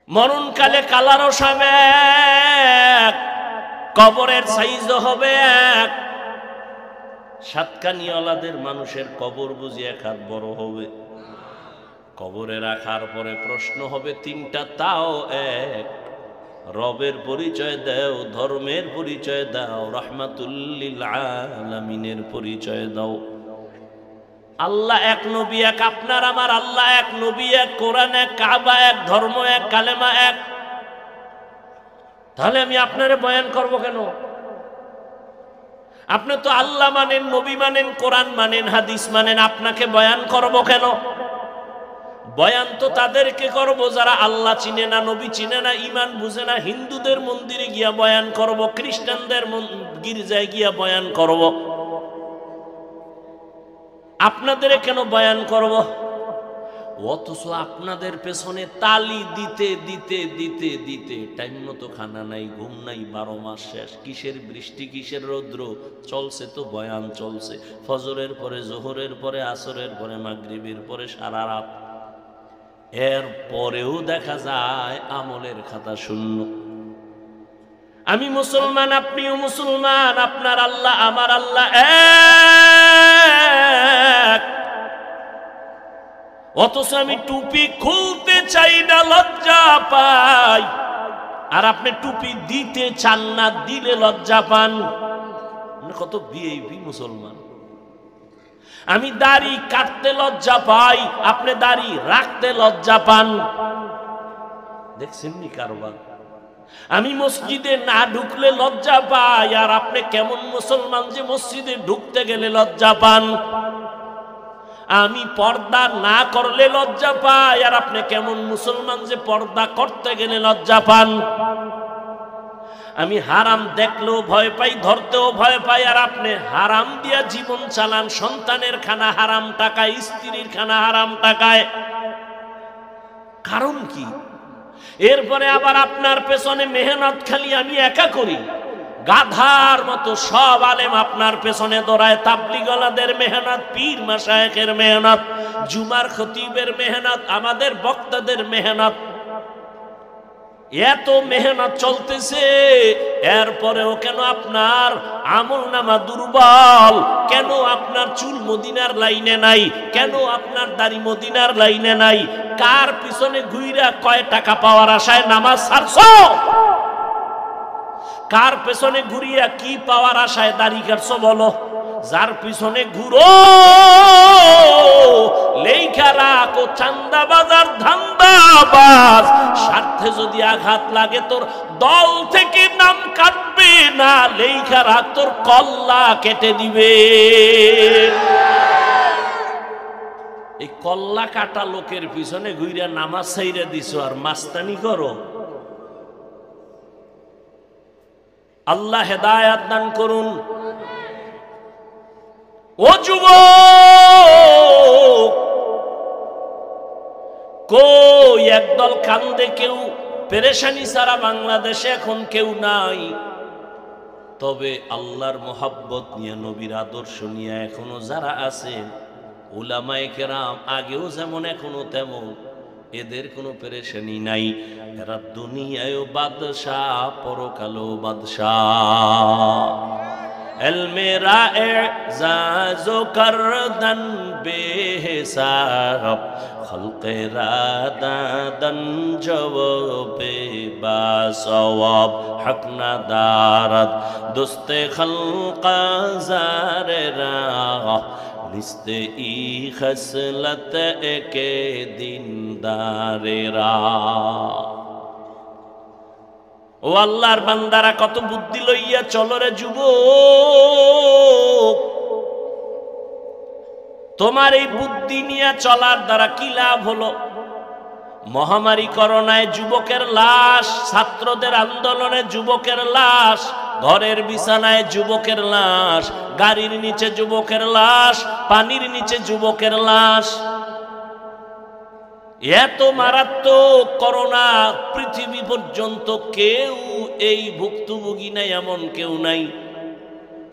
মরণকালে কালারও হবে এক, কবরের সাইজও হবে এক। সাতকানিওয়ালাদের মানুষের কবর বুঝি এক হাত বড় হবে। কবরে রাখার পরে প্রশ্ন হবে তিনটা, তাও এক। রবের পরিচয় দাও, ধর্মের পরিচয় দাও, রাহমাতুল্লিল আলামিনের পরিচয় দাও। আল্লাহ এক, নবী এক, আপনার আমার আল্লাহ এক, নবী এক, কোরআন এক, কাবা এক, ধর্ম এক, কালেমা এক। তাহলে আমি আপনারে বয়ান করব কেন? আপনি তো আল্লাহ মানেন, নবী মানেন, কোরআন মানেন, হাদিস মানেন, আপনাকে বয়ান করব কেন? বয়ান তো তাদেরকে করব যারা আল্লাহ চিনে না, নবী চিনে না, ঈমান বুঝে না। হিন্দুদের মন্দিরে গিয়া বয়ান করব, খ্রিস্টানদের গির্জায় গিয়া বয়ান করব। আপনাদের কেন বয়ান করব? অথচ আপনাদের পেছনে তালি দিতে দিতে দিতে দিতে টাইম মতো খানা নাই, ঘুম নাই, 12 মাস শেষ। কিসের বৃষ্টি, কিসের রৌদ্র, চলছে তো বয়ান চলছে। ফজরের পরে, জোহরের পরে, আসরের পরে, মাগরিবের পরে, সারা রাত। এর পরেও দেখা যায় আমলের খাতা শূন্য। আমি মুসলমান, আপনিও মুসলমান, আপনার আল্লাহ আমার আল্লাহ এক। অথচ আমি টুপি খুলতে চাই না, লজ্জা পাই। আর আপনি টুপি দিতে চান না, দিলে লজ্জা পান। কত ভিআইপি মুসলমান। আমি দাড়ি কাটতে লজ্জা পাই, আপনি দাড়ি রাখতে লজ্জা পান। দেখছেন নি কারবার? আমি মসজিদে না ঢুকলে লজ্জা পাই, আর আপনি কেমন মুসলমান যে মসজিদে ঢুকতে গেলে লজ্জা পান। আমি পর্দা না করলে লজ্জা পাই, আর আপনি কেমন মুসলমান যে পর্দা করতে গেলে লজ্জা পান। আমি হারাম দেখলেও ভয় পাই, ধরতেও ভয় পাই, আর আপনি হারাম দিয়া জীবন চালান। সন্তানের খানা হারাম টাকায়, স্ত্রীর খানা হারাম টাকায়। কারণ কি? এরপরে আবার আপনার পেছনে মেহনত খালি আমি একা করি, গাধার মতো সব আলেম আপনার পেছনে দৌড়ায়। তাবলীগওয়ালাদের মেহনত, পীর মাশায়েখের মেহনত, জুমার খতিবের মেহনত, আমাদের বক্তাদের মেহনত, এত মেহনত চলতেছে। এরপরেও কেন আপনার আমলনামা দুর্বল? কেন আপনার চুল মদিনার লাইনে নাই? কেন আপনার দাড়ি মদিনার লাইনে নাই? কার পিছনে ঘুইরা কয় টাকা পাওয়ার আশায় নামাজ ছাড়ছো? কার পেছনে ঘুরিয়া কি পাওয়ার আশায় দাড়ি কাটছো বলো? যার পিছনে ঘুরো লেখা রাখো চান্দাবাজার ধান্দাবাজ। স্বার্থে যদি আঘাত লাগে তোর দল থেকে নাম কাটবে না, লেখা রাখ তোর কল্লা কেটে দিবে। এই কল্লা কাটা লোকের পিছনে ঘুরিয়া নামাজ ছাইরা দিছো আর মাস্তানি করো। আল্লাহ হেদায়াত দান করুন। ও যুবক, কই একদল কান্দে, কেউ পেরেশানি ছাড়া বাংলাদেশে এখন কেউ নাই। তবে আল্লাহর মোহাব্বত নিয়ে, নবীর আদর্শ নিয়ে এখনো যারা আছেন, উলামায়ে কেরাম, আগেও যেমন এখনো তেমন, এদের কোনো পেরেশানি নাই। এরা দুনিয়ায়ও বাদশাহ, পরকালেও বাদশাহ। এলমে রা'এজাজো করদন বেহিসাব, খলকে রাদাদন জওবে বাসওয়াব, হক না দারদ দুস্তে খলকা জারে রা, নিস্তে ই খসলত একে দিনদারেরা। ও আল্লাহর বান্দারা, কত বুদ্ধি লইয়া চলো রে যুবক। তোমার এই বুদ্ধি নিয়ে চলার দ্বারা কি লাভ হলো? মহামারী করোনায় যুবকের লাশ, ছাত্রদের আন্দোলনে যুবকের লাশ, ঘরের বিছানায় যুবকের লাশ, গাড়ির নিচে যুবকের লাশ, পানির নিচে যুবকের লাশ। এত মারাত্মক করোনা, পৃথিবী পর্যন্ত কেউ এই ভুক্তভোগী নাই, এমন কেউ নাই।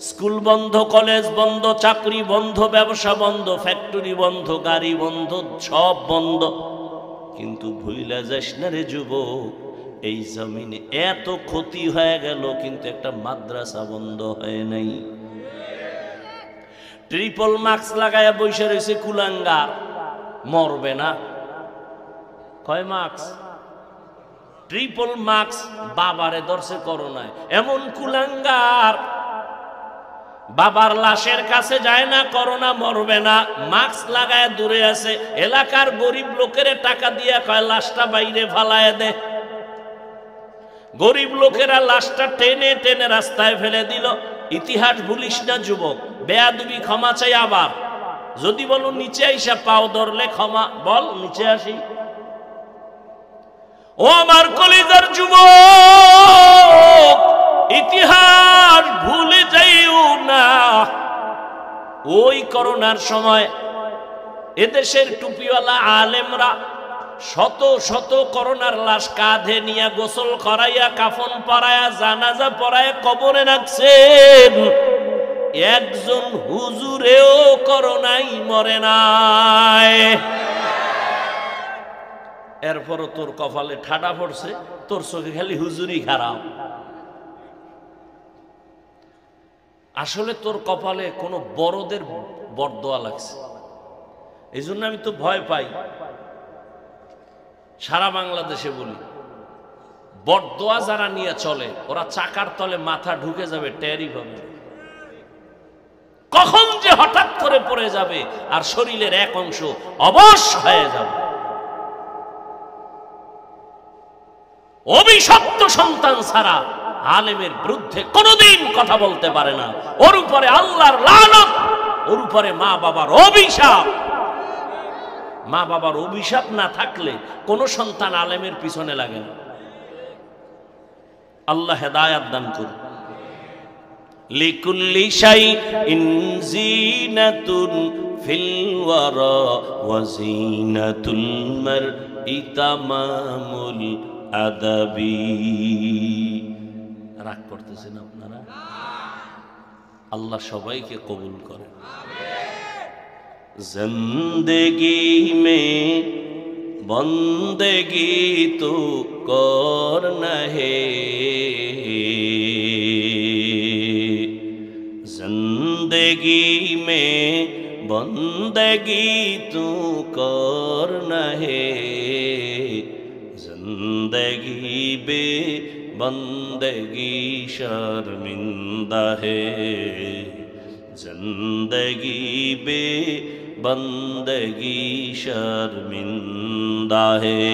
স্কুল বন্ধ, কলেজ বন্ধ, চাকরি বন্ধ, ব্যবসা বন্ধ, ফ্যাক্টরি বন্ধ, গাড়ি বন্ধ, সব বন্ধ। কিন্তু ভুইলা যাস না রে যুবক, এই জমিনে এত ক্ষতি হয়ে গেল কিন্তু একটা মাদ্রাসা বন্ধ হয় নাই। ট্রিপল মার্কস লাগায়া বসে রয়েছে কুলাঙ্গার, মরবে না। কয় মার্কস? Triple marks. বাবারে ধরছে করোনায়, এমন কুলাঙ্গার বাবার লাশের কাছে যায় না, করোনা মরবে না, মাস্ক লাগায় দূরে আছে। এলাকার গরিব লোকের টাকা দিয়ে কয় লাশটা বাইরে ফালায় দে। গরিব লোকেরা লাশটা টেনে টেনে রাস্তায় ফেলে দিল। ইতিহাস ভুলিস না যুবক, বেয়াদবি ক্ষমা চাই। আবার যদি বলো নিচে আইসা পাও ধরলে ক্ষমা, বল নিচে আসি। ও আমার কলিজার যুবক, ইতিহাস ভুলে যাইও না। ওই করোনার সময় এদেশের টুপিওয়ালা আলেমরা শত শত করোনার লাশ কাঁধে নিয়ে গোসল করাইয়া, কাফন পরাইয়া, জানাজা পরাইয়া কবরে রাখছেন। একজন হুজুরেও করোনাই মরে নাই। এরপরও তোর কপালে ঠাডা পড়ছে, তোর চোখে খালি হুজুরি খারাপ। আসলে তোর কপালে কোনো বড়দের বরদোয়া লাগছে। এই জন্য আমি তো ভয় পাই, সারা বাংলাদেশে বলি, বরদোয়া যারা নিয়ে চলে ওরা চাকার তলে মাথা ঢুকে যাবে, টেরই পাবে। কখন যে হঠাৎ করে পড়ে যাবে আর শরীরের এক অংশ অবশ হয়ে যাবে। অভিশপ্ত সন্তান ছাড়া আলেমের বিরুদ্ধে কোনোদিন কথা বলতে পারে না। ওর উপরে আল্লাহর লানত, ওর উপরে মা বাবার অভিশাপ। মা বাবার অভিশাপ না থাকলে কোন সন্তান আলেমের পিছনে লাগে না। আল্লাহ হেদায়াত দান করুন। লিকুল্লি শাইইন জিনাতুন ফিল ওয়ারা ওয়া জিনাতুল মারই তামামুল আদাবি। রাগ করতেছেন আপনারা? আল্লাহ সবাইকে কবুল করে। জিন্দেগি মে বন্দেগি তো করনা হে, जिंदगी में बंदगी तू करना है, जिंदगी बे बंदगी शर्मिंदा है, जिंदगी बे बंदगी शर्मिंदा है।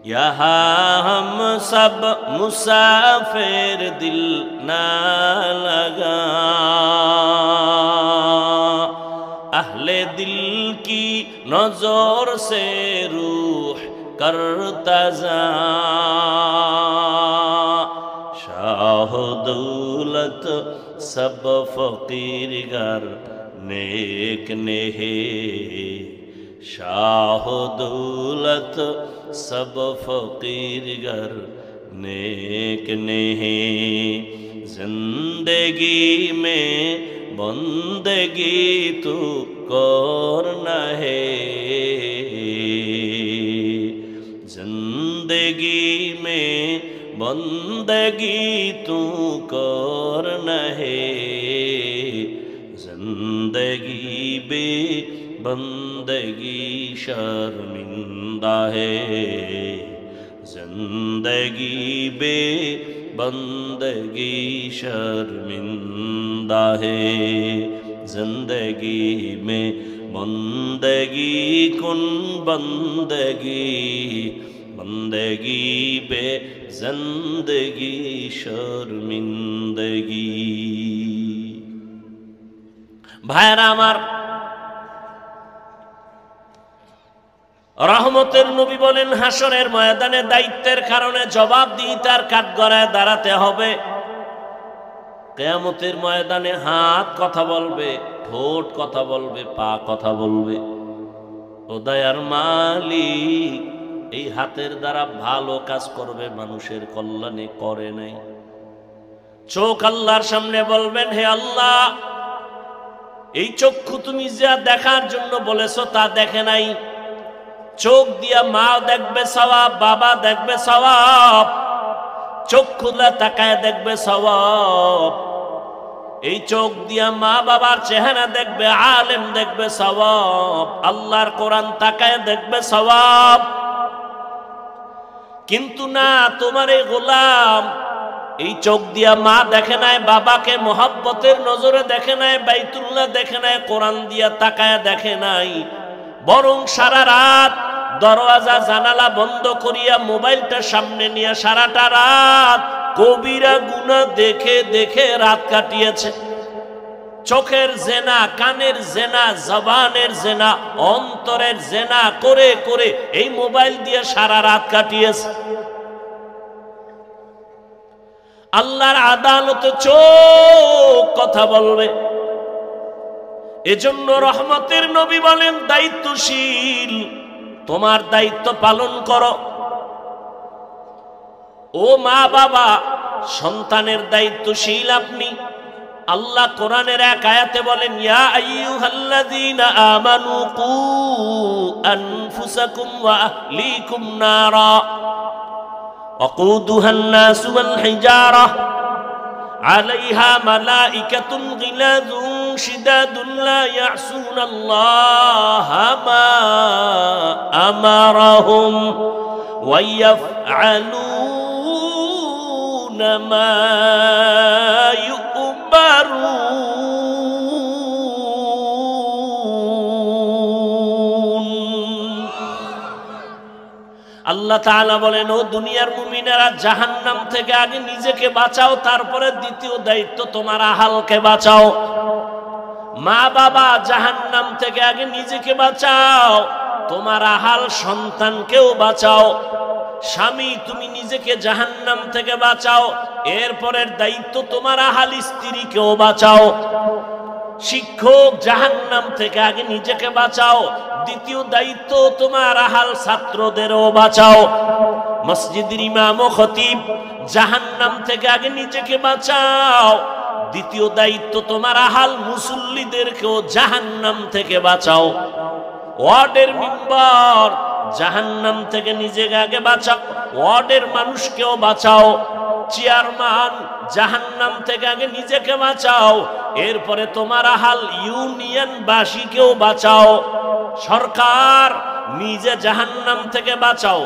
यहाँ हम सब मुसाफिर दिल ना लगा, अहले दिल की नजर से रूह करता जा, शाह दौलत सब फकीर गर नेक ने है, शाह दौलत सब फकीर गर नेक ने है। जिंदगी में बंदगी तू करना है, जिंदगी में बंदगी तू करना है, जिंदगी बे बंदगी शर्मिंदा है, जिंदगी बे बंदगी शर्मिंदा है। जिंदगी में बंदगी कुन बंदगी, बंदगी बे जिंदगी शर्मिंदगी। भाईरा आमार, রহমতের নবী বলেন হাসরের ময়দানে দায়িত্বের কারণে জবাবদিহিতার কাঠগড়ায় দাঁড়াতে হবে। কিয়ামতের ময়দানে হাত কথা বলবে, ঠোঁট কথা বলবে, পা কথা বলবে। ও দয়ার মালিক, এই হাতের দ্বারা ভালো কাজ করবে, মানুষের কল্যাণে করে নাই। চোখ আল্লাহর সামনে বলবেন, হে আল্লাহ, এই চক্ষু তুমি যা দেখার জন্য বলেছো তা দেখে নাই। চোখ দিয়া মা দেখবে সওয়াব, বাবা দেখবে সওয়াব, চোখ খুলে তাকায় দেখবে সওয়াব। এই চোখ দিয়া মা বাবার চেহারা দেখবে, আলেম দেখবে সওয়াব, আল্লাহর কোরআন তাকায় দেখবে সওয়াব। কিন্তু না, তোমার এই গোলাম এই চোখ দিয়া মা দেখে নাই, বাবাকে মোহাব্বতের নজরে দেখে নাই, বাইতুল্লাহ দেখে নাই, কোরআন দিয়া তাকায় দেখে নাই, বরং সারা রাত দরওয়াজা জানালা বন্ধ করিয়া মোবাইলটা সামনে নিয়ে সারাটা রাত কবিরা গুনাহ দেখে দেখে রাত কাটিয়েছে। চোখের জেনা, কানের জেনা, জবানের জেনা, অন্তরের জেনা করে করে এই মোবাইল দিয়ে সারা রাত কাটিয়েছে। আল্লাহর আদালতে চোখ কথা বলবে। এজন্য রহমতের নবী বলেন, দায়িত্বশীল, তোমার দায়িত্ব পালন করো। ও মা বাবা, সন্তানের দায়িত্বশীল আপনি। আল্লাহ কোরআনের এক আয়াতে বলেন, ইয়া আইয়ুহাল্লাযীনা আমানু কু আনফুসাকুম ওয়া আহলিকুম নারা ওয়াকুদুহান নাসু ওয়াল হিজারা আলাইহা মালাইকাতুন গিলাযুন শিদাদুন লা ইয়াসুনাল্লাহা মা আমারাহুম ওয়া ইয়াফআলুনা মা আল্লাহ তাআলা বলেন, ও দুনিয়ার মুমিনেরা, জাহান্নাম থেকে আগে নিজেকে বাঁচাও, তারপরে দ্বিতীয় দায়িত্ব তোমার আহালকে বাঁচাও। মা বাবা, জাহান্নাম থেকে আগে নিজেকে বাঁচাও, তোমার আহাল সন্তানকেও বাঁচাও। স্বামী, তুমি নিজেকে জাহান্নাম থেকে বাঁচাও, এরপরের দায়িত্ব তোমার আহাল স্ত্রীকেও বাঁচাও। শিক্ষক, জাহান্নাম থেকে আগে নিজেকে বাঁচাও, দ্বিতীয় দায়িত্ব তোমার আহাল ছাত্রদেরও বাঁচাও। মসজিদের ইমাম ও খতিব, জাহান্নাম থেকে আগে নিজেকে বাঁচাও, দ্বিতীয় দায়িত্ব তোমার আহাল মুসল্লিদেরকেও জাহান্নাম থেকে বাঁচাও। ওয়ার্ডের মেম্বার, জাহান্নাম থেকে নিজেকে আগে বাঁচাও, ওয়ার্ডের মানুষকেও বাঁচাও। চেয়ারম্যান, জাহান্নাম থেকে আগে নিজেকে বাঁচাও, এরপরে তোমার আহাল ইউনিয়ন বাসীকেও বাঁচাও। সরকার, নিজে জাহান্নাম থেকে বাঁচাও,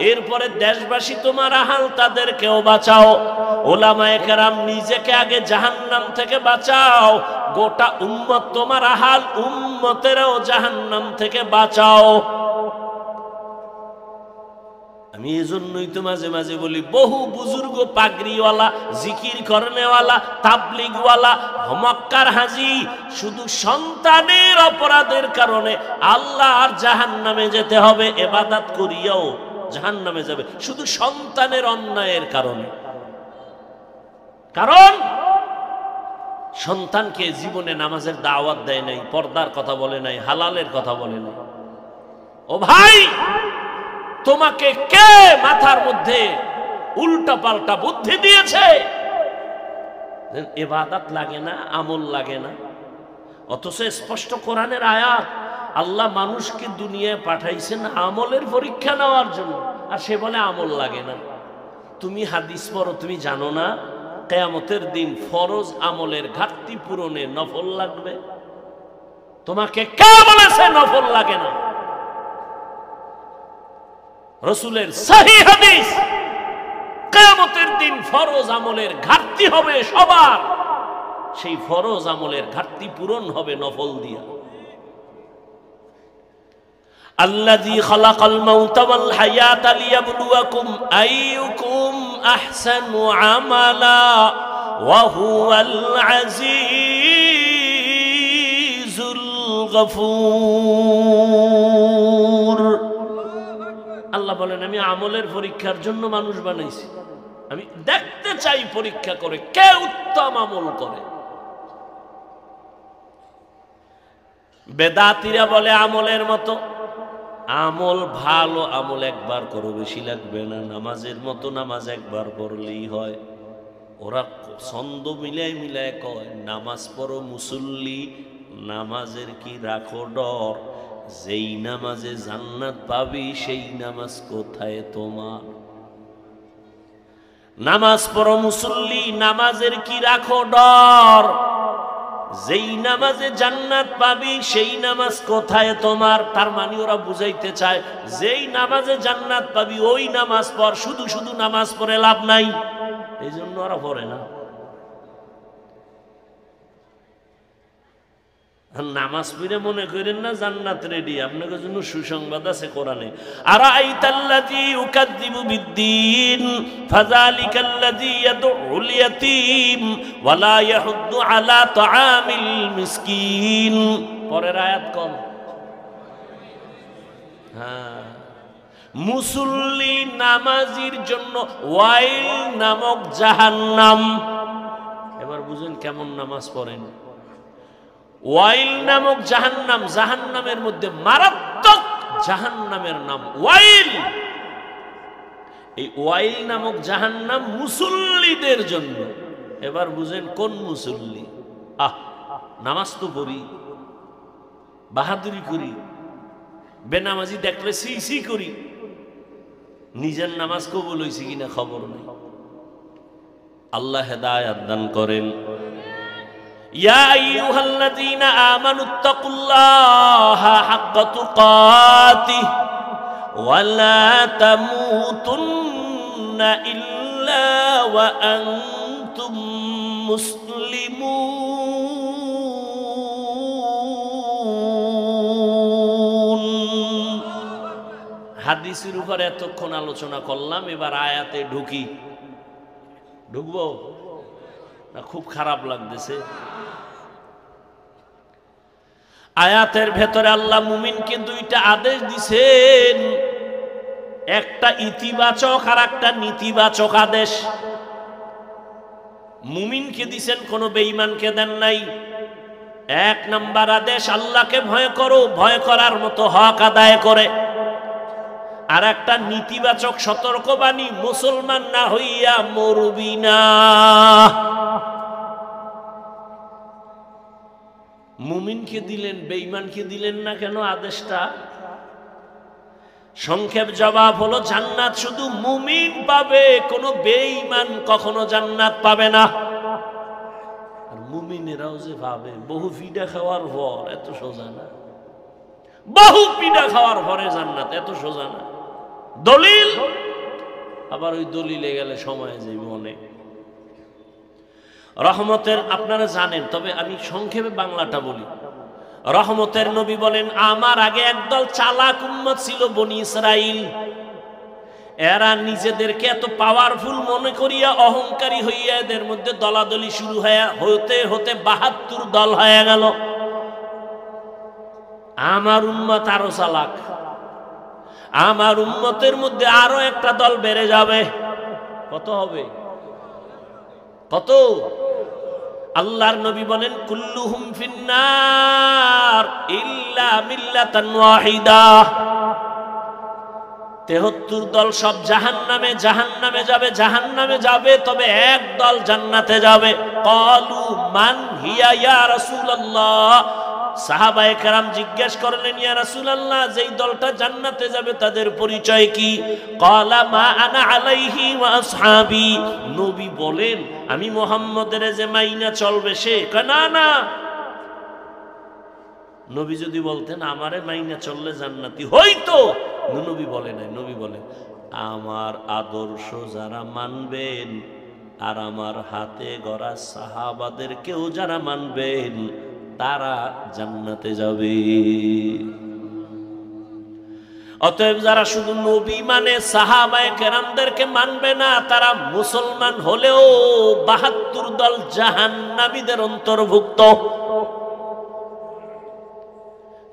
এরপরে দেশবাসী তোমার আহাল তাদেরকেও বাঁচাও। ওলামায়ে কেরাম, নিজেকে আগে জাহান্নাম থেকে বাঁচাও, গোটা উম্মত তোমার আহাল, উম্মতেরও জাহান্নাম থেকে বাঁচাও। আমি এজন্যই তো মাঝে মাঝে বলি, বহু বুজুর্গ পাগড়িওয়ালা, জিকির করনেওয়ালা, তাবলিগওয়ালা, মক্কার হাজি শুধু সন্তানের অপরাধের কারণে আল্লাহর জাহান্নামে যেতে হবে, ইবাদত করিয়াও জাহান্নামে যাবে, শুধু সন্তানের অন্যায়ের কারণে। কারণ সন্তানকে জীবনে নামাজের দাওয়াত দেয় নাই, পর্দার কথা বলে নাই, হালালের কথা বলে নাই। ও ভাই, তোমাকে কে মাথার মধ্যে উল্টা পাল্টা বুদ্ধি দিয়েছে? ইবাদত লাগে না, আমল লাগে না, অথচ স্পষ্ট কোরআনের আয়াত, আল্লাহ মানুষকে দুনিয়ায় পাঠাইছেন আমলের পরীক্ষা নেওয়ার জন্য, আর সে বলে আমল লাগে না। তুমি হাদিস পড়ো, তুমি জানো না কিয়ামতের দিন ফরজ আমলের ঘাটতি পূরণে নফল লাগবে? তোমাকে কে বলেছে নফল লাগে না? রাসূলের সহিহ হাদিস, কিয়ামতের দিন ফরজ আমলের ঘাটতি হবে সবার, সেই ফরজ আমলের ঘাটতি পূরণ হবে নফল দিয়া। আল্লাযী খালাকাল মাউতা ওয়াল হায়াতা লিয়াবলুয়াকুম আইয়ুকুম আহসানু আমালা ওয়া হুয়াল আজিজুল গফুর। আল্লাহ বলেন, আমি আমলের পরীক্ষার জন্য মানুষ বানাইছি, আমি দেখতে চাই পরীক্ষা করে কে উত্তম আমল করে। বেদাতীরা বলে আমলের মতো, আমল ভালো আমল একবার করো, বেশি লাগবে না, নামাজের মতো নামাজ একবার পড়লেই হয়। ওরা ছন্দ মিলায় মিলায় কয়, নামাজ পড়ো মুসল্লি, নামাজের কি রাখো ডর, যেই নামাজে জান্নাত পাবি সেই নামাজ কোথায় তোমার? নামাজ পড়ো মুসল্লি, নামাজের কি রাখো ডর? যেই নামাজে জান্নাত পাবি সেই নামাজ কোথায় তোমার? তার মানে ওরা বুঝাইতে চায় যেই নামাজে জান্নাত পাবি ওই নামাজ পড়, শুধু শুধু নামাজ পড়ে লাভ নাই। এই জন্য ওরা পড়ে না। নামাজ পড়ে মনে করেন না জান্নাত রেডি, আপনাদের জন্য সুসংবাদ আছে কোরআনে। আরাআইতাল্লাযী ইউকাযযিবু বিদ্দীন ফাযালিকাল্লাযী ইয়াদউল ইয়াতীম ওয়া লা ইয়াহুদ্দু আলা তাআমিল মিসকিন। পরের আয়াত কোন? হ্যাঁ, মুসল্লি নামাজির জন্য ওয়াইল নামক জাহান্নাম। এবার বুঝেন কেমন নামাজ পড়েন। ওয়াইল নামক জাহান্নাম, জাহান্নামের মধ্যে মারাত্মক জাহান্নামের নাম ওয়াইল। এই ওয়াইল নামক জাহান্নাম মুসল্লিদের জন্য। এবার বুঝেন কোন মুসল্লি? নামাজ তো পড়ি, বাহাদুরি করি, বেনামাজি দেখলে সি করি, নিজের নামাজ কবুল হয়েছে কিনা খবর নেই। আল্লাহ হেদায়েত দান করেন। ইয়া আইয়ুহাল্লাযীনা আমানুত্তাকুল্লাহা হাক্কা তুকাতিহি ওয়া লা তামুতুন্না ইল্লা ওয়া আনতুম মুসলিমুন। হাদিসের উপর এতক্ষণ আলোচনা করলাম, এবার আয়াতে ঢুকবো না? খুব খারাপ লাগতেছে। আয়াতের ভেতরে আল্লাহ মুমিনকে দুইটা আদেশ দিছেন, একটা ইতিবাচক আর একটা নেতিবাচক আদেশ। মুমিনকে দিছেন, কোন বেঈমানকে দেন নাই। এক নাম্বার আদেশ আল্লাহকে ভয় করো, ভয় করার মতো হক আদায় করে। আর একটা নেতিবাচক সতর্কবাণী, মুসলমান না হইয়া মরবি না। মুমিনকে দিলেন, বেঈমানকে দিলেন না কেন আদেশটা? সংক্ষেপ জবাব হলো জান্নাত শুধু মুমিন পাবে, কোনো বেঈমান কখনো জান্নাত পাবে না। আর মুমিনেরাও যে পাবে, বহু পিঠা খাওয়ার পর, এত সোজা না। বহু পিঠা খাওয়ার পরে জান্নাত, এত সোজা না। দলিল, আবার ওই দলিলে গেলে সময় যাবে অনেক। রহমতের আপনারা জানেন, তবে আমি সংক্ষেপে বাংলাটা বলি। রহমতের নবী বলেন, আমার আগে একদল চালাক উম্মত ছিল বনি ইসরাইল। এরা নিজেদেরকে এত পাওয়ারফুল মনে করিয়া অহংকারী হইয়া এদের মধ্যে দলাদলি শুরু হতে হতে ৭২ দল হয়ে গেল। আমার উম্মত আরো চালাক, আমার উম্মতের মধ্যে আরো একটা দল বেড়ে যাবে। কত হবে? কত? আল্লাহর নবী বলেন, কুল্লুহুম ফিন্নার ইল্লা মিল্লাতান ওয়াহিদা। ৭৩ দল সব জাহান্নামে, জাহান্নামে যাবে, জাহান্নামে যাবে, তবে এক দল জান্নাতে যাবে। ক্বালু মান হিয়া ইয়া রাসূলুল্লাহ। সাহাবায়ে কেরাম জিজ্ঞেস করলেন, ইয়া রাসূলুল্লাহ, যেই দলটা জান্নাতে যাবে তাদের পরিচয় কি? ক্বালা মা আনা আলাইহি ওয়া আসহাবি। নবী বলেন, আমি মুহাম্মদের যে মাইনা চলবে সে। না না, নবী যদি বলতেন আমারে মাইনা চললে জান্নাতি হইতো, নবী বলে নাই। নবী বলেন, আমার আদর্শ যারা মানবেন আর আমার হাতে গড়া সাহাবাদের কেউ যারা মানবেন তারা জান্নাতে যাবে। অতএব যারা শুধু নবী মানে, সাহাবায়ে কেরামদেরকে মানবে না, তারা মুসলমান হলেও ৭২ দল জাহান্নামীদের অন্তর্ভুক্ত।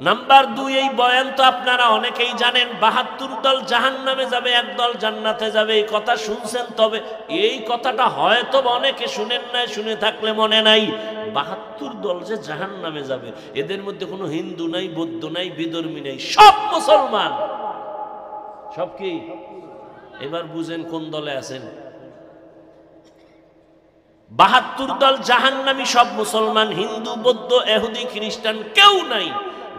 নাম্বার ২, এই বয়ান তো আপনারা অনেকেই জানেন, ৭২ দল জাহান্নামে যাবে, এক দল জান্নাতে যাবে। এই কথা শুনছেন, তবে এই কথাটা হয়তো অনেকে শুনেন নাই, শুনে থাকলে মনে নাই। ৭২ দল যে জাহান্নামে যাবে, এদের মধ্যে কোনো হিন্দু নাই, বৌদ্ধ নাই, বিধর্মী নাই, সব মুসলমান। সব কি? এবার বুঝেন কোন দলে আছেন। ৭২ দল জাহান্নামী, সব মুসলমান, হিন্দু, বৌদ্ধ, ইহুদি, খ্রিস্টান কেউ নাই।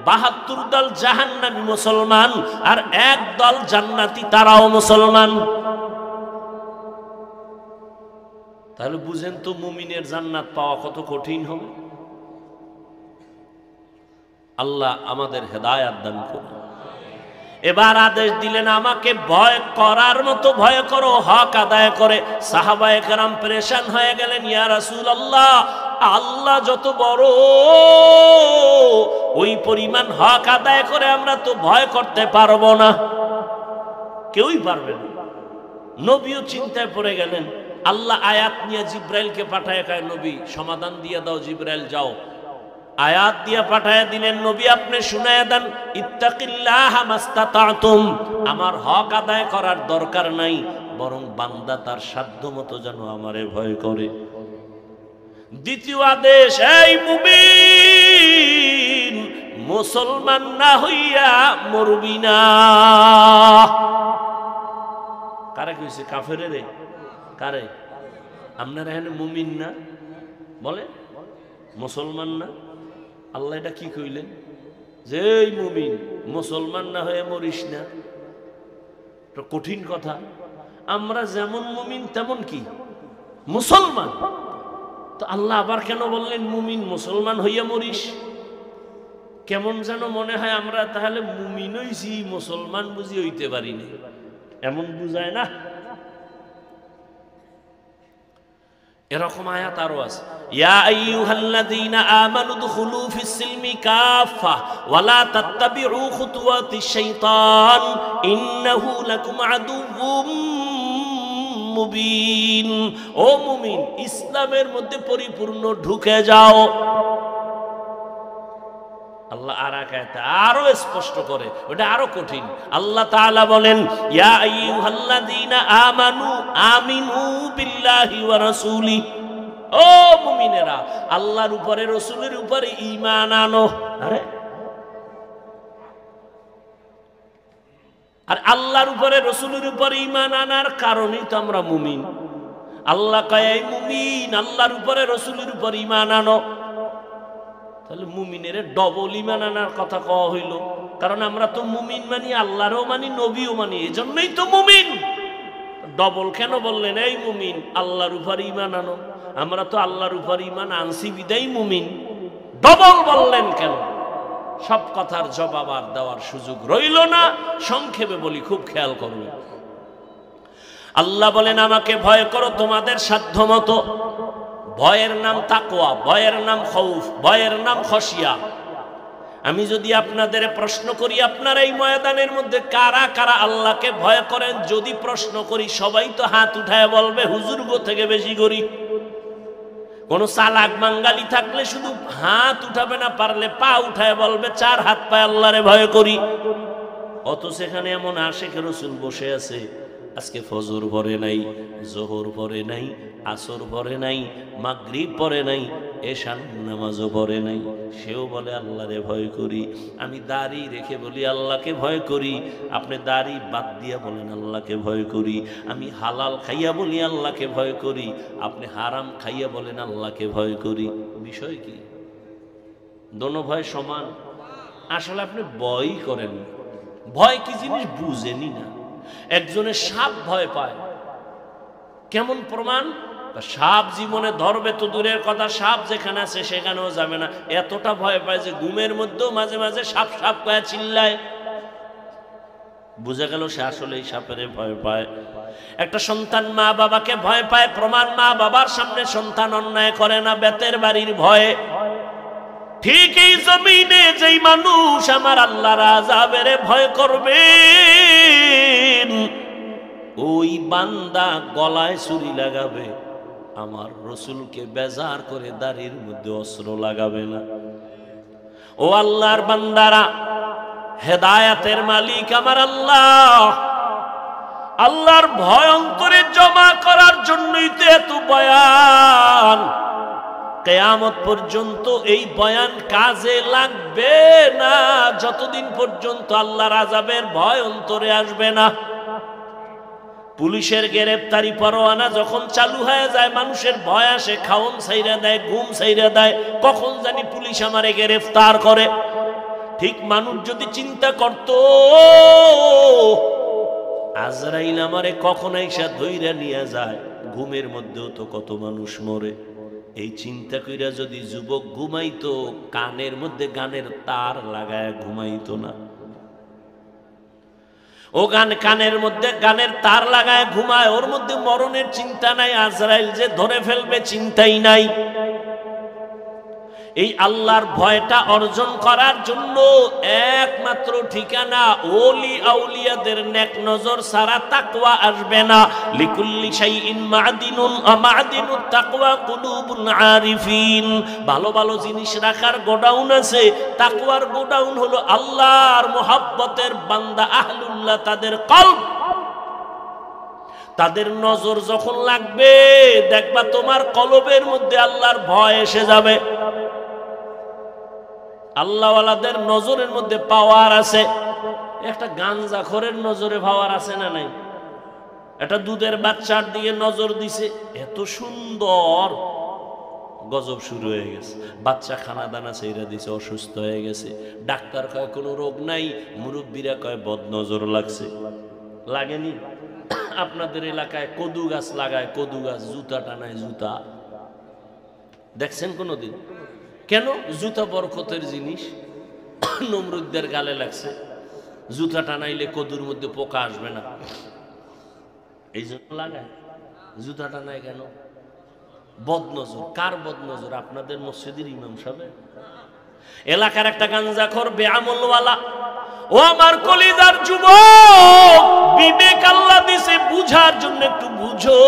72 দল জাহান্নামী মুসলমান আর এক দল জান্নাতি, তারাও মুসলমান। তাহলে বুঝেন তো মুমিনের জান্নাত পাওয়া কত কঠিন হবে। আল্লাহ আমাদের হেদায়েত দান করুন। এবার আদেশ দিলেন, আমাকে ভয় করার মতো ভয় করো, হক আদায় করে। সাহাবায়ে কেরাম পেরেশান হয়ে গেলেন, ইয়া রাসূলুল্লাহ, আল্লাহ যত বড়, ওই পরিমাণ হক আদায় করে আমরা তো ভয় করতে পারবো না। কেউই পারবে না। নবীও চিন্তায় পড়ে গেলেন। আল্লাহ আয়াত নিয়ে জিব্রাইলকে পাঠায়, কয় নবী সমাধান দিয়ে দাও, জিব্রাইল যাও। আয়াত দিয়া পাঠায় দিলেন, নবী আপনি শুনায়া দেন, ইত্তাকিল্লাহা মাস্তাতাতুম, আমার হক আদায় করার দরকার নাই, বরং বান্দা তার সাধ্যমতো যেন আমারে ভয় করে। দ্বিতীয় আদেশ, এই মুমিন, মুসলমান না হইয়া মরবি না। কারে কইছে? কাফেরে রে। কারে? আপনারা এখানে মুমিন না বলে, মুসলমান না। আল্লাহ এটা কি কইলেন? যে এই মুমিন, মুসলমান না হয়ে মরিস না। কঠিন কথা। আমরা যেমন মুমিন তেমন কি মুসলমান। তো আল্লাহ আবার কেন বললেন মুমিন মুসলমান হইয়া মরিস? কেমন যেন মনে হয় আমরা তাহলে মুমিন হইছি, মুসলমান বুঝি হইতে পারি না, এমন বুঝায় না? এরকম আয়াত আরো আছে, ইয়া আইয়ুহাল্লাযীনা আমানু দুখুলু ফিস সিলমি কাফা ওয়া লা তাত্তাবিউ খুতুওয়াতিশ শাইতান ইন্নাহু লাকুম আদুউম মুবিন। ও মুমিন, ইসলামের মধ্যে পরিপূর্ণ ঢুকে যাও। আল্লাহ আর এক আয়াতে আরো স্পষ্ট করে, ওটা আরো কঠিন। আল্লাহ তাআলা বলেন, ইয়া আইয়ুহাল্লাযীনা আমানু আমিনু বিল্লাহি ওয়া রাসূলি। ও মুমিনেরা, আল্লাহর উপরে রাসূলের উপরে ঈমান আনো। আরে আর আল্লাহর উপরে রাসূলের উপরে ঈমান আনার কারণেই তো আমরা মুমিন। আল্লাহ কয়, এই মুমিন, আল্লাহর উপরে রাসূলের উপরে ঈমান আনো। তাহলে মুমিনের ডবল ঈমান আনার কথা কওয়া হইল, কারণ আমরা তো মুমিন মানি, আল্লাহরও মানি, নবীও মানি, এজন্যই তো মুমিন। ডবল কেন বললেন? এই মুমিন, আল্লাহর উপর ঈমান আনো। আমরা তো আল্লাহর উপর ঈমান আনছি বিদায় মুমিন, ডবল বললেন কেন? সব কথার জবাব আর দেওয়ার সুযোগ রইল না। সংক্ষেপে বলি, খুব খেয়াল করবে। আল্লাহ বলেন, আমাকে ভয় করো তোমাদের সাধ্য মতো। ভয়ের নাম তাকওয়া, ভয়ের নাম খৌফ, ভয়ের নাম খশিয়া। আমি যদি আপনাদের প্রশ্ন করি, আপনারা এই ময়দানের মধ্যে কারা কারা আল্লাহকে ভয় করেন? যদি প্রশ্ন করি, সবাই তো হাত উঠায় বলবে হুজুর গো থেকে বেশি করি। কোন চালাক বাঙালি থাকলে শুধু হাত উঠাবে না, পারলে পা উঠায় বলবে 4 হাত পায়ে আল্লাহরে ভয় করি। অত সেখানে এমন আশিক রাসূল বসে আছে, আজকে ফজর পড়ে নাই, জোহর পড়ে নাই, আসর পড়ে নাই, মাগরিব পড়ে নাই, এশার নামাজও পড়ে নাই, সেও বলে আল্লাহরে ভয় করি। আমি দাড়ি রেখে বলি আল্লাহকে ভয় করি, আপনি দাড়ি বাদ দিয়া বলেন আল্লাহকে ভয় করি। আমি হালাল খাইয়া বলি আল্লাহকে ভয় করি, আপনি হারাম খাইয়া বলেন আল্লাহকে ভয় করি। বিষয় কি? দোনো ভয় সমান। আসলে আপনি ভয়ই করেন, ভয় কি জিনিস বুঝেনি না। একজনের সাপ ভয় পায়, কেমন প্রমাণ? সাপ জীবনে ধরবে তো দূরের কথা, সাপ যেখানে আছে সেখানেও যাবে না, এতটা ভয় পায় যে ঘুমের মধ্যেও মাঝে মাঝে সাপ সাপ কয়ে চিল্লায়। বুঝে গেল সে আসলে এই সাপের ভয় পায়। একটা সন্তান মা বাবাকে ভয় পায়, প্রমাণ মা বাবার সামনে সন্তান অন্যায় করে না, বেতের বাড়ির ভয়ে। ঠিক এই জমিনে যেই মানুষ আমার আল্লাহর আযাবের ভয় করবে, ওই বান্দা গলায় ছুরি লাগাবে, আমার রাসূলকে বেজার করে দাড়ির মধ্যে অস্ত্র লাগাবে না। ও আল্লাহর বান্দারা, হেদায়েতের মালিক আমার আল্লাহ। আল্লাহর ভয় অন্তরে জমা করার জন্যই তো এত বয়ান। কিয়ামত পর্যন্ত এই বয়ান কাজে লাগবে না যতদিন পর্যন্ত আল্লাহর আযাবের ভয় অন্তরে আসবে না। পুলিশের গ্রেফতারি পরোয়ানা যখন চালু হয়ে যায়, মানুষের ভয় আসে, খাওন ছাইরা দেয়, ঘুম ছাইরা দেয়, কখন জানি পুলিশ আমারে গ্রেফতার করে। ঠিক মানুষ যদি চিন্তা করত আজরাইল আমারে কখন আইসা ধইরা নিয়ে যায়, ঘুমের মধ্যেও তো কত মানুষ মরে, এই চিন্তা কইরা যদি যুবক ঘুমাইতো, কানের মধ্যে গানের তার লাগায় ঘুমাইতো না। ও কানের মধ্যে গানের তার লাগায় ঘুমায়, ওর মধ্যে মরণের চিন্তা নাই, আজরাইল যে ধরে ফেলবে চিন্তাই নাই। এই আল্লাহর ভয়টা অর্জন করার জন্য একমাত্র ঠিকানা ওলি আউলিয়াদের নেক নজর ছাড়া তাকওয়া আসবে না। লিকুল্লি শাইইন মা'দিনুন মা'দিনুত তাকওয়া কুলুবুল আরিফিন। ভালো ভালো জিনিস রাখার গোডাউন আছে, তাকওয়ার গোডাউন হলো আল্লাহর মুহাব্বতের বান্দা আহলুল্লাহ, তাদের কলব, তাদের নজর যখন লাগবে দেখবা তোমার কলবের মধ্যে আল্লাহর ভয় এসে যাবে। আল্লাহওয়ালাদের নজরের মধ্যে পাওয়ার আছে। একটা গাঞ্জাখোরের নজরে পাওয়ার আছে না নাই? একটা দুধের বাচ্চার দিকে নজর দিছে, এত সুন্দর, গজব শুরু হয়ে গেছে। বাচ্চা খানা দানা ছেড়ে দিছে, অসুস্থ হয়ে গেছে, ডাক্তার কয় কোনো রোগ নাই, মুরব্বীরা কয় বদ নজর লাগছে। লাগেনি? আপনাদের এলাকায় কদু গাছ লাগায়, কদু গাছ জুতা টানায়, জুতা দেখছেন কোনোদিন? কেন? জুতা বরকতের জিনিস, নমরুদদের গালে লাগছে, জুতা টানাইলে কদুর মধ্যে পোকা আসবে না, এই জন্য লাগায়। জুতা টানায় কেন? বদনজর। কার বদনজর? আপনাদের মসজিদের ইমাম সাহেব। এলাকার একটা গাঞ্জাখোর বেআমলওয়ালা। ও আমার কলিজার যুবক, বিবেক আল্লাহ দিছে বুঝার জন্য, একটু বুঝো।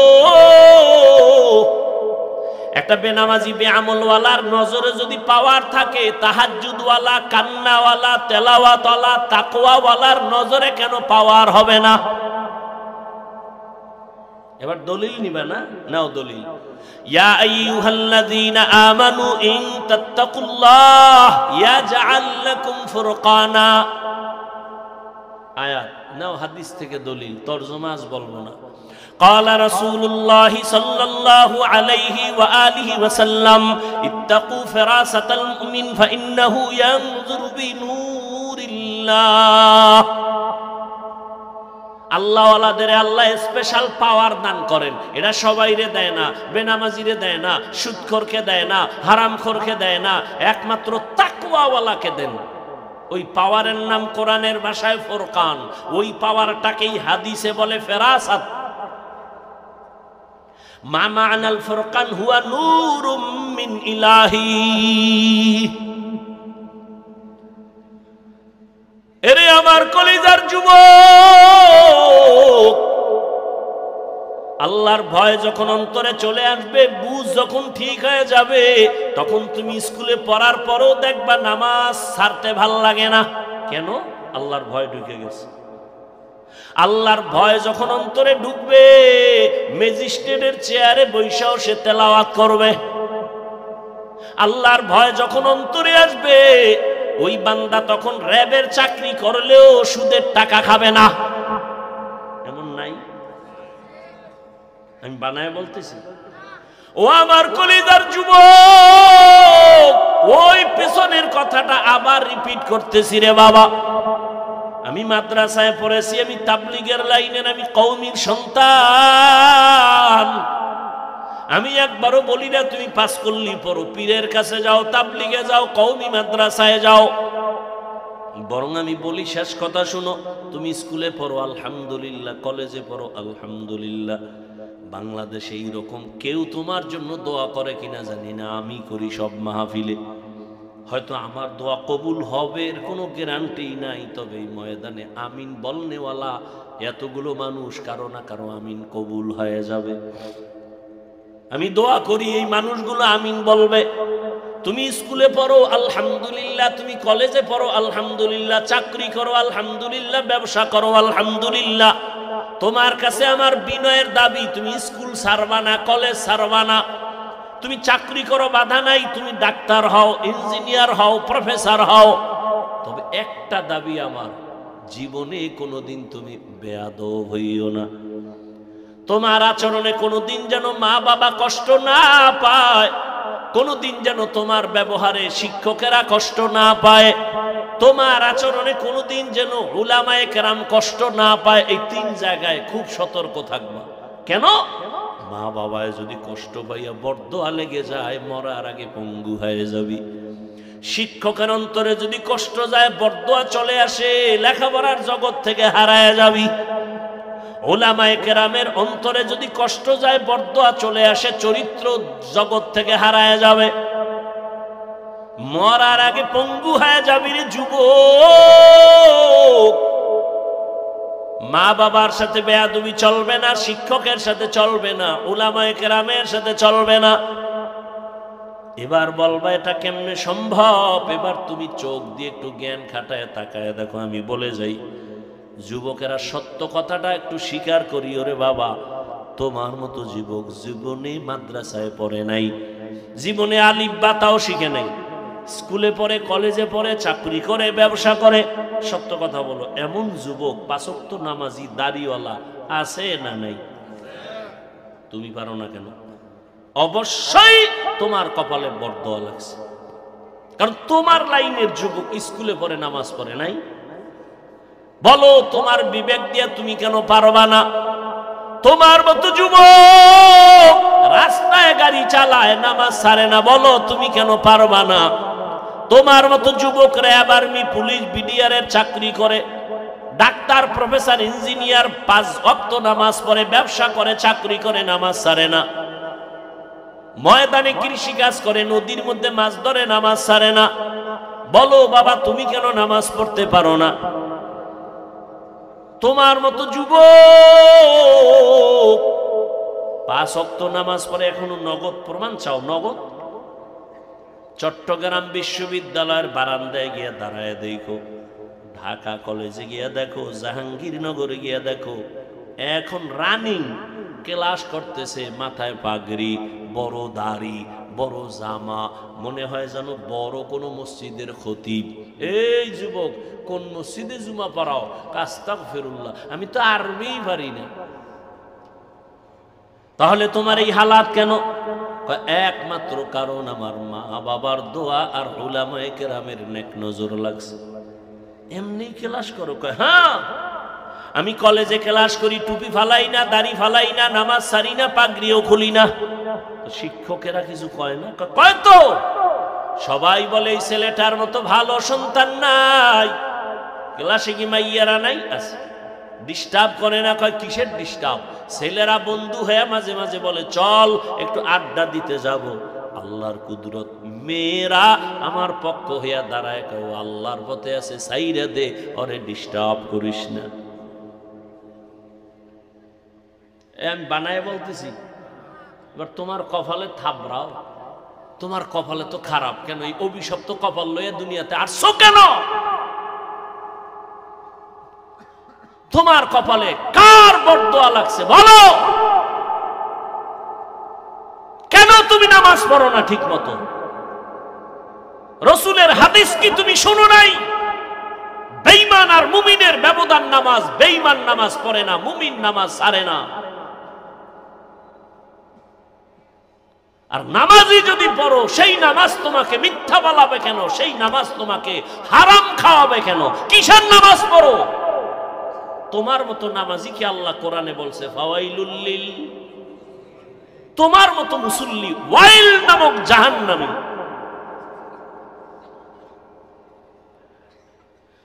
একটা বেনামাজি বেআমলওয়ালার নজরে যদি পাওয়ার থাকে, তাহাজ্জুদওয়ালা, কান্নাওয়ালা, তেলাওয়াতওয়ালা, তাকওয়াওয়ালার নজরে কেন পাওয়ার হবে না? এবার দলিল নিবা না? নাও দলিল। ইয়া আইয়ুহাল্লাযীনা আমানু ইন তাত্তাকুল্লাহ ইয়াজআল লাকুম ফুরকানা। আয়াত নাও, হাদিস থেকে দলিল, তরজমা আজ বলবো না। قال رسول الله صلى الله عليه وآله وسلم اتقوا فراسة المؤمن فإنه ينظر بنور الله। আল্লাহওয়ালাদের আল্লাহ স্পেশাল পাওয়ার দান করেন। এটা সবাইরে দেয় না, বেনামাজিরে দেয় না, সুদখোরকে দেয় না, হারামখোরকে দেয় না, একমাত্র তাকওয়াওয়ালাকে দেন। ওই পাওয়ারের নাম কোরআনের ভাষায় ফুরকান। ওই পাওয়ারটাকেই হাদিসে বলে ফেরাসাত। মা মা'নাল ফুরকান হুয়া নূরুম মিন ইলাহি। এরে আমার কলিজার যুবক, আল্লাহর ভয় যখন অন্তরে চলে আসবে, বুঝ যখন ঠিক হয়ে যাবে, তখন তুমি স্কুলে পড়ার পরও দেখবা নামাজ ছাড়তে ভাল লাগে না। কেন? আল্লাহর ভয় ঢুকে গেছে। আল্লাহর ভয় যখন অন্তরে ঢুকবে, ম্যাজিস্ট্রেটের চেয়ারে বৈশাও সে তেলাওয়াত করবে। আল্লাহর ভয় যখন অন্তরে আসবে, ওই বান্দা তখন র্যাবের চাকরি করলেও সুদের টাকা খাবে না। এমন নাই? আমি বানায় বলতেছি। ও আমার কলিজার যুবক, ওই পেছনের কথাটা আবার রিপিট করতেছি রে বাবা। আমি মাদ্রাসায় পড়েছি, আমি তাবলীগের লাইনের, আমি কওমির সন্তান। আমি একবারও বলি না তুমি পাস করলি পড়ো, পীরের কাছে যাও, তাবলীগে যাও, কওমি মাদ্রাসায় যাও। বরং আমি বলি শেষ কথা শুনো, তুমি স্কুলে পড়ো আলহামদুলিল্লাহ, কলেজে পড়ো আলহামদুলিল্লাহ। বাংলাদেশে এইরকম কেউ তোমার জন্য দোয়া করে কিনা জানি না, আমি করি সব মাহফিলে। হয়তো আমার দোয়া কবুল হবে এর কোনো গ্যারান্টি নাই, তবে এই ময়দানে আমিন বলনেওয়ালা এতগুলো মানুষ, কারো না কারো আমিন কবুল হয়ে যাবে। আমি দোয়া করি এই মানুষগুলো আমিন বলবে। তুমি স্কুলে পড়ো আলহামদুলিল্লাহ, তুমি কলেজে পড়ো আলহামদুলিল্লাহ, চাকরি করো আলহামদুলিল্লাহ, ব্যবসা করো আলহামদুলিল্লাহ। তোমার কাছে আমার বিনয়ের দাবি, তুমি স্কুল ছাড়বা না, কলেজ ছাড়বা না। তুমি চাকরি করো, বাধা নাই, তুমি ডাক্তার হও, ইঞ্জিনিয়ার হও, প্রফেসর হও। তবে একটা দাবি আমার, জীবনে কোনোদিন তুমি বেয়াদব হইও না। তোমার আচরণে কোনোদিন যেন মা বাবা কষ্ট না পায়, কোনোদিন যেন তোমার ব্যবহারে শিক্ষকেরা কষ্ট না পায়। তোমার আচরণে কোনোদিন যেন উলামায়ে কেরাম কষ্ট না পায়, এই 3 জায়গায় খুব সতর্ক থাকবা। কেন? মা বাবায় যদি কষ্ট পাইয়া বরদোয়া লেগে যায়, মরার আগে পঙ্গু হয়ে যাবি। শিক্ষকের অন্তরে যদি কষ্ট যায়, বরদোয়া চলে আসে, লেখাপড়ার জগৎ থেকে হারায় যাবি। উলামায়ে কেরামের অন্তরে যদি কষ্ট যায়, বরদোয়া চলে আসে, চরিত্র জগৎ থেকে হারায় যাবে, মরার আগে পঙ্গু হয়ে যাবি রে যুবক। মা বাবার সাথে বেয়াদবি চলবে না, শিক্ষকের সাথে চলবে না, উলামায়ে কেরামের সাথে চলবে না। এবার বলবা এটা কেমনে সম্ভব? এবার তুমি চোখ দিয়ে একটু জ্ঞান খাটায় তাকায় দেখো। আমি বলে যাই, যুবকেরা সত্য কথাটা একটু স্বীকার করি। ওরে বাবা, তোমার মতো যুবক জীবনে মাদ্রাসায় পড়ে নাই, জীবনে আলিফ বা তাও শিখে নাই, স্কুলে পড়ে, কলেজে পড়ে, চাকরি করে, ব্যবসা করে। সত্য কথা বলো, এমন যুবক 5 ওয়াক্ত নামাজি দাড়িওয়ালা আছে না নাই? তুমি পারো না কেন? অবশ্যই তোমার কপালে বরদোয়া লাগছে, কারণ তোমার লাইনের যুবক স্কুলে পড়ে, নামাজ পড়ে নাই। বলো, তোমার বিবেক দিয়ে তুমি কেন পারবা না? তোমার মতো যুবক রাস্তায় গাড়ি চালায়, নামাজ ছাড়ে না, বলো তুমি কেন পারবা না? তোমার মতো যুবক র্যাব, আর্মি, পুলিশ, বিডিআরের চাকরি করে, ডাক্তার, প্রফেসর, ইঞ্জিনিয়ার, 5 ওয়াক্ত নামাজ পড়ে, ব্যবসা করে, চাকরি করে, নামাজ ছাড়ে না, ময়দানে কৃষি কাজ করে, নদীর মধ্যে মাছ ধরে, নামাজ ছাড়ে না। বলো বাবা, তুমি কেন নামাজ পড়তে পারো না? তোমার মতো যুবক 5 ওয়াক্ত নামাজ পড়ে, এখনো নগদ প্রমাণ চাও? নগদ? চট্টগ্রাম বিশ্ববিদ্যালয়ের বারান্দায় গিয়ে দাঁড়ায় দেখো, ঢাকা কলেজে গিয়ে দেখো, জাহাঙ্গীরনগরে গিয়ে দেখো, এখন রানিং ক্লাস করতেছে, মাথায় পাগড়ি, বড় দাড়ি, বড় জামা, মনে হয় যেন বড় কোনো মসজিদের খতিব। এই যুবক, কোন মসজিদে জুমা পড়াও? আস্তাগফিরুল্লাহ, আমি তো আরবিই পারি না। তাহলে তোমার এই হালাত কেন? একমাত্র কারণ আমার মা বাবার দোয়া আর উলামায়ে কেরামের নেক নজর লাগছে। এমনি ক্লাস করো? হ্যাঁ, আমি কলেজে ক্লাস করি, টুপি ফালাই না, দাড়ি ফালাই না, নামাজ সারি না, পাগড়িও খুলি না। শিক্ষকেরা কিছু কয় না? কয় তো। সবাই বলে এই ছেলেটার মতো ভালো সন্তান নাই। ক্লাসে কি মাইয়ারা নাই? আছে। ডিস্টার্ব করে না? কয় কিসের ডিস্টার্ব? ছেলেরা বন্ধু হয়ে মাঝে মাঝে বলে চল একটু আড্ডা দিতে যাব। আল্লাহর কুদরত, মেয়েরা আমার পক্ষ হইয়া দাঁড়ায়, কয় আল্লাহর পথে আছে, সাইরে দে, ওরে ডিস্টার্ব করিস না। আমি বানায় বলতেছি। এবার তোমার কপালে থাবড়াও, তোমার কপালে তো খারাপ। কেন এই অভিশপ্ত কপাল লইয়া দুনিয়াতে আসছো কেন? তোমার কপালে কার বরদোয়া লাগছে বলো? কেন তুমি নামাজ পড়ো না ঠিক মতো? রাসূলের হাদিস কি তুমি শোনো নাই? বেঈমান আর মুমিনের ব্যবধান নামাজ। বেঈমান নামাজ পড়ে না, মুমিন নামাজ ছাড়ে না। আর নামাজই যদি পড়ো, সেই নামাজ তোমাকে মিথ্যা বলাবে কেন? সেই নামাজ তোমাকে হারাম খাওয়াবে কেন? কিসের নামাজ পড়ো? তোমার মতো নামাজি কি আল্লাহ কোরআনে বলছে ফাওয়াইলুল লিল? তোমার মতো মুসল্লি ওয়াইল নামক জাহান্নামী।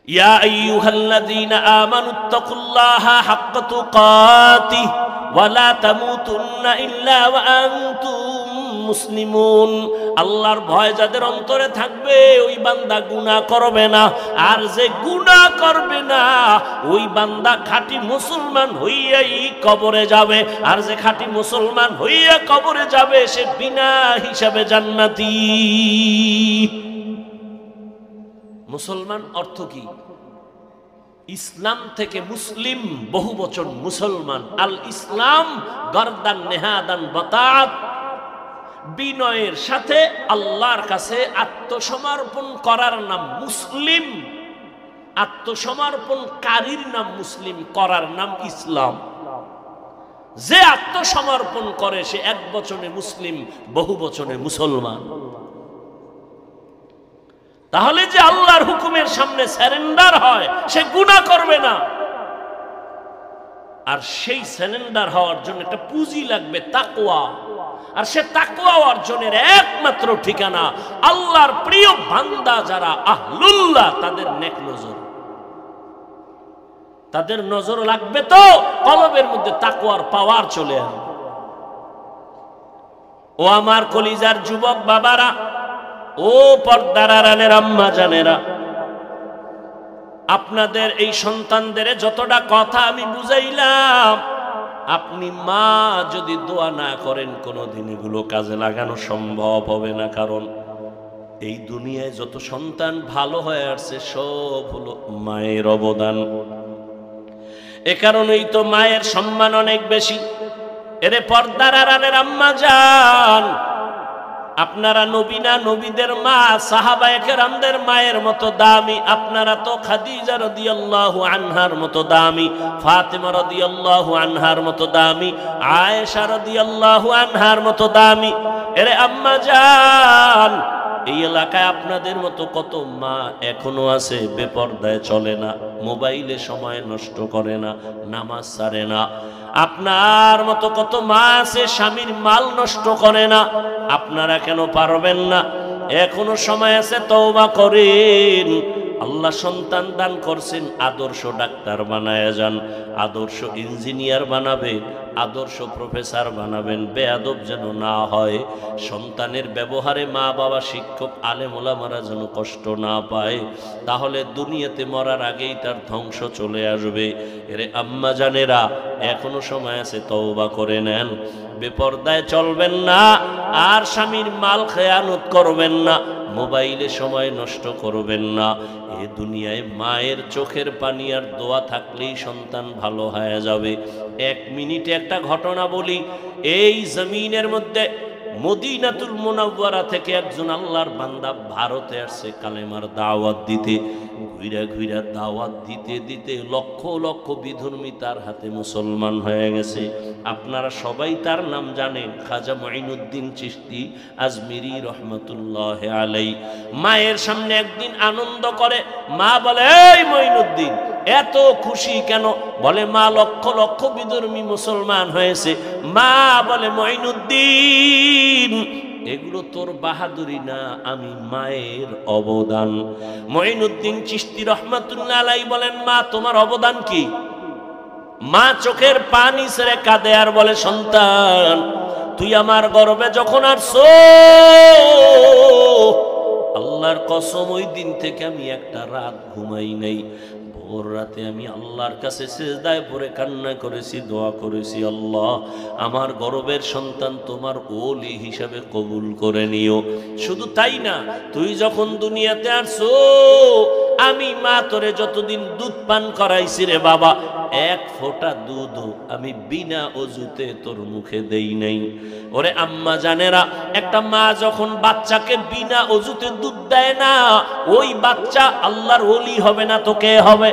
ইয়া আইয়ুহাল্লাযীনা আমানুত্তাকুল্লাহা হাক্কা তুকাতিহি ওয়া লা তামুতুন্না ইল্লা ওয়া আনতুম মুসলিমুন। আল্লাহর ভয় যাদের অন্তরে থাকবে, ওই বান্দা গুনাহ করবে না। আর যে গুনাহ করবে না, ওই বান্দা খাঁটি মুসলমান হইয়াই কবরে যাবে। আর যে খাঁটি মুসলমান হইয়া কবরে যাবে, সে বিনা হিসাবে জান্নাতি। মুসলমান অর্থ কি? ইসলাম থেকে মুসলিম বহুবচন মুসলমান। আল ইসলাম গরদান নেহাদান বাতাত, বিনয়ের সাথে আল্লাহর কাছে আত্মসমর্পণ করার নাম মুসলিম। আত্মসমর্পণকারীর নাম মুসলিম, করার নাম ইসলাম। যে আত্মসমর্পণ করে সে এক বচনে মুসলিম, বহু বচনে মুসলমান। তাহলে যে আল্লাহর হুকুমের সামনে সারেন্ডার হয় সে গুনাহ করবে না। আর সেই সারেন্ডার হওয়ার জন্য একটা পুঁজি লাগবে, তাকওয়া। আর সে তাকওয়া অর্জনের একমাত্র ঠিকানা আল্লাহর প্রিয় বান্দা যারা আহলুল্লাহ তাদের নেক নজর। তাদের নজর লাগবে তো কলবের মধ্যে তাকওয়ার পাওয়ার চলে আসবে। ও আমার কলিজার যুবক বাবারা, ও পর্দার আড়ালের আম্মা জানেরা, আপনাদের এই সন্তানদের যতটা কথা আমি বুঝাইলাম, আপনি মা যদি দোয়া না করেন কোনোদিন এগুলো কাজে লাগানো সম্ভব হবে না। কারণ এই দুনিয়ায় যত সন্তান ভালো হয়ে আসছে সব হলো মায়ের অবদান। এ কারণেই তো মায়ের সম্মান অনেক বেশি। এরে পর্দার আড়ালের আম্মা জান, আপনারা নবী না, নবীদের মা সাহাবায়ে কেরামদের মায়ের মতো দামি। আপনারা তো খাদিজা রাদিয়াল্লাহু আনহার মতো দামি, ফাতেমা রাদিয়াল্লাহু আনহার মতো দামি, আয়েশা রাদিয়াল্লাহু আনহার মতো দামি। এরে আম্মা জান, এই এলাকায় আপনাদের মতো কত মা এখনো আছে বেপরদায় চলে না, মোবাইলে সময় নষ্ট করে না, নামাজ ছাড়ে না। আপনার মতো কত মা আছে স্বামীর মাল নষ্ট করে না। আপনারা কেন পারবেন না? এখনো সময় আছে, তওবা করেন। আল্লাহ সন্তান দান করছেন, আদর্শ ডাক্তার বানায় যান, আদর্শ ইঞ্জিনিয়ার বানাবেন, আদর্শ প্রফেসর বানাবেন। বেয়াদব যেন না হয়। সন্তানের ব্যবহারে মা বাবা, শিক্ষক, আলেম ওলামারা যেন কষ্ট না পায়। তাহলে দুনিয়াতে মরার আগেই তার ধ্বংস চলে আসবে। এরে আম্মা জানেরা, এখনো সময় আছে, তওবা করে নেন। বেপরদায় চলবেন না, আর স্বামীর মাল খেয়ানত করবেন না, মোবাইলে সময় নষ্ট করবেন না। এ দুনিয়ায় মায়ের চোখের পানি আর দোয়া থাকলেই সন্তান ভালো হয়ে যাবে। এক মিনিটে একটা ঘটনা বলি। এই জমিনের মধ্যে মদিনাতুল মুনাওয়ারা থেকে একজন আল্লাহর বান্দা ভারতে আসছে কালেমার দাওয়াত দিতে। ঘুরা ঘুরা দাওয়াত দিতে দিতে লক্ষ লক্ষ বিধর্মী তার হাতে মুসলমান হয়ে গেছে। আপনারা সবাই তার নাম জানেন, খাজা মুঈনুদ্দিন চিশতি আজমিরি রহমতুল্লাহ আলাই। মায়ের সামনে একদিন আনন্দ করে, মা বলে, এই মুঈনুদ্দিন এত খুশি কেন? বলে, মা লক্ষ লক্ষ বিধর্মী মুসলমান হয়েছে। মা বলে, মুঈনুদ্দিন এগুলো তোর বাহাদুরি না, আমি মায়ের অবদান। মুঈনুদ্দিন চিশতি রহমাতুল্লাহ আলাইহি বলেন, মা তোমার অবদান কি? মা চোখের পানি ছেড়ে কাঁদে আর বলে, সন্তান তুই আমার গর্ভে যখন আসছো, আল্লাহর কসম ওই দিন থেকে আমি একটা রাত ঘুমাই নাই। ভোর রাতে আমি আল্লাহর কাছে সিজদায় পড়ে কান্না করেছি, দোয়া করেছি, আল্লাহ আমার গর্ভের সন্তান তোমার ওলি হিসাবে কবুল করে নিও। শুধু তাই না, তুই যখন দুনিয়াতে আসছো, আমি মা তোরে যতদিন দুধ পান করাইছি রে বাবা, এক ফোঁটা দুধ আমি বিনা অজুতে তোর মুখে দেই নাই। ওরে আম্মা জানেরা, একটা মা যখন বাচ্চাকে বিনা অজুতে দুধ দেয় না, ওই বাচ্চা আল্লাহর ওলি হবে না তো কে হবে?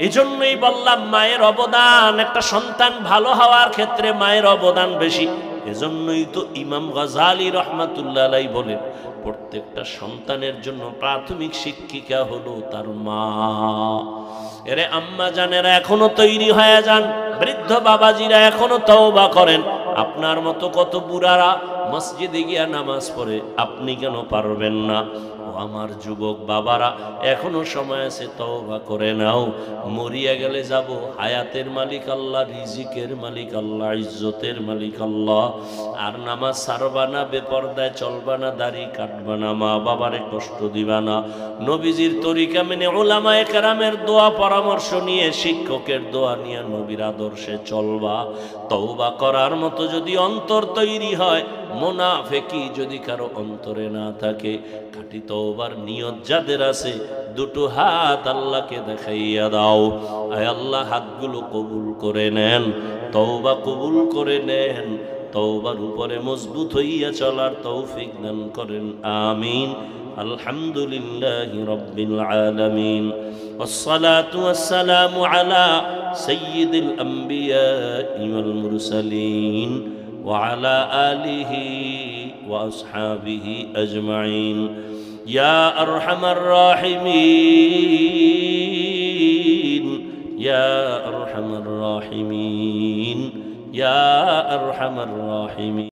এজন্যই বললাম মায়ের অবদান, একটা সন্তান ভালো হওয়ার ক্ষেত্রে মায়ের অবদান বেশি। এজন্যই তো ইমাম গাজালি রহমাতুল্লাহ আলাইহি বলেন, প্রত্যেকটা সন্তানের জন্য প্রাথমিক শিক্ষিকা হলো তার মা। এরে আম্মা জানেরা, এখনো তৈরি হয়ে যান। বৃদ্ধ বাবাজিরা এখনো তওবা করেন। আপনার মতো কত বুড়ারা মসজিদে গিয়া নামাজ পড়ে, আপনি কেন পারবেন না? ও আমার যুবক বাবারা, এখনো সময় আছে, তওবা করে নাও। মরিয়া গেলে যাব, হায়াতের মালিক আল্লাহ, রিজিকের মালিক আল্লাহ, ইজ্জতের মালিক আল্লাহ। আর নামাজ ছাড়বা না, বেপরদায় চলবা না, দাড়ি কাটবা না, মা বাবারে কষ্ট দিবা না। নবীজির তরিকা মেনে, উলামায়ে কেরামের দোয়া পরামর্শ নিয়ে, শিক্ষকের দোয়া নিয়ে নবীর আদর্শে চলবা। তওবা করার মতো যদি অন্তর তৈরি হয়, মুনাফিকি যদি কারো অন্তরে না থাকে, খাঁটি তওবার নিয়ত যাদের আছে, দুটো হাত আল্লাহকে দেখাইয়া দাও। আয় আল্লাহ, হাতগুলো কবুল করে নেন, তওবা কবুল করে নেন, তওবার উপরে মজবুত হইয়া চলার তৌফিক দান করেন, আমিন। আলহামদুলিল্লাহি রাব্বিল আলামিন, والصلاة والسلام على سيد الأنبياء والمرسلين وعلى آله وأصحابه أجمعين ইয়া আরহামার রাহিমিন ইয়া আরহামার রাহিমিন ইয়া আরহামার রাহিমিন।